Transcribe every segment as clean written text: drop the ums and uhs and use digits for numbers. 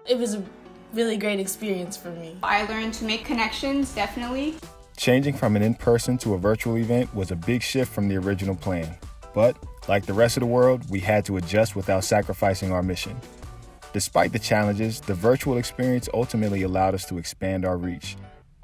It was a really great experience for me. I learned to make connections, definitely. Changing from an in-person to a virtual event was a big shift from the original plan. But, like the rest of the world, we had to adjust without sacrificing our mission. Despite the challenges, the virtual experience ultimately allowed us to expand our reach,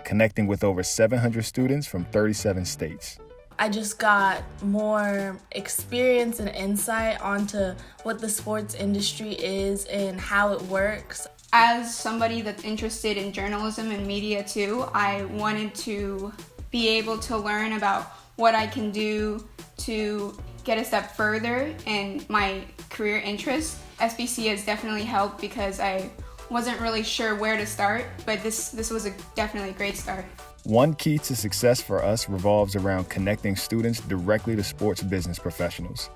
connecting with over 700 students from 37 states. I just got more experience and insight onto what the sports industry is and how it works. As somebody that's interested in journalism and media too, I wanted to be able to learn about what I can do to get a step further in my career interests. SBC has definitely helped because I wasn't really sure where to start, but this was definitely a great start. One key to success for us revolves around connecting students directly to sports business professionals.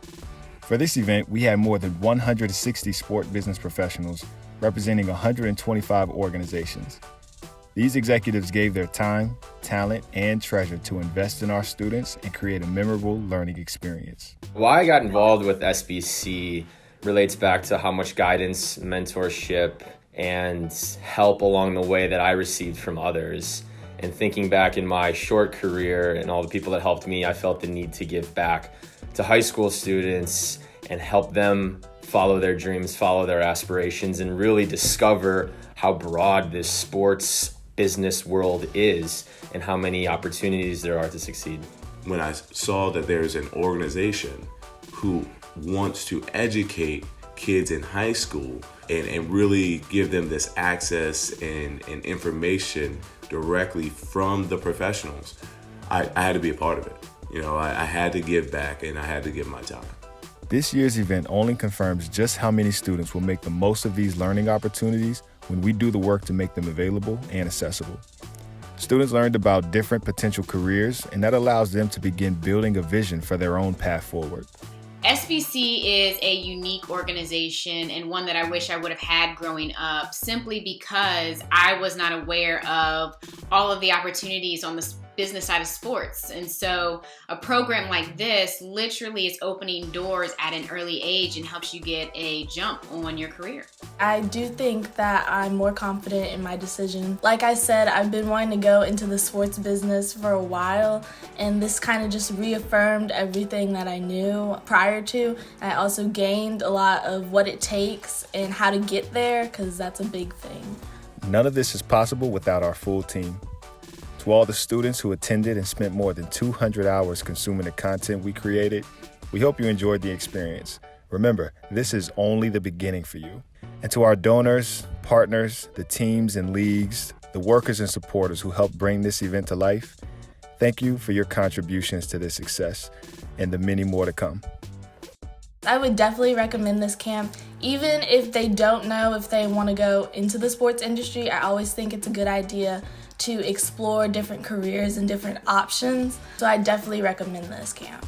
For this event, we had more than 160 sport business professionals representing 125 organizations. These executives gave their time, talent, and treasure to invest in our students and create a memorable learning experience. Why I got involved with SBC relates back to how much guidance, mentorship, and help along the way that I received from others. And thinking back in my short career and all the people that helped me, I felt the need to give back to high school students and help them follow their dreams, follow their aspirations, and really discover how broad this sports business world is and how many opportunities there are to succeed. When I saw that there's an organization who wants to educate kids in high school and really give them this access and information directly from the professionals, I had to be a part of it. You know, I had to give back and I had to give my time. This year's event only confirms just how many students will make the most of these learning opportunities when we do the work to make them available and accessible. Students learned about different potential careers, and that allows them to begin building a vision for their own path forward. SBC is a unique organization and one that I wish I would have had growing up, simply because I was not aware of all of the opportunities on the business side of sports. And so a program like this literally is opening doors at an early age and helps you get a jump on your career. I do think that I'm more confident in my decision. Like I said, I've been wanting to go into the sports business for a while, and this kind of just reaffirmed everything that I knew prior to. I also gained a lot of what it takes and how to get there, because that's a big thing. None of this is possible without our full team. To all the students who attended and spent more than 200 hours consuming the content we created, we hope you enjoyed the experience. Remember, this is only the beginning for you. And to our donors, partners, the teams and leagues, the workers and supporters who helped bring this event to life, thank you for your contributions to this success and the many more to come. I would definitely recommend this camp. Even if they don't know if they want to go into the sports industry, I always think it's a good idea to explore different careers and different options. So I definitely recommend this camp.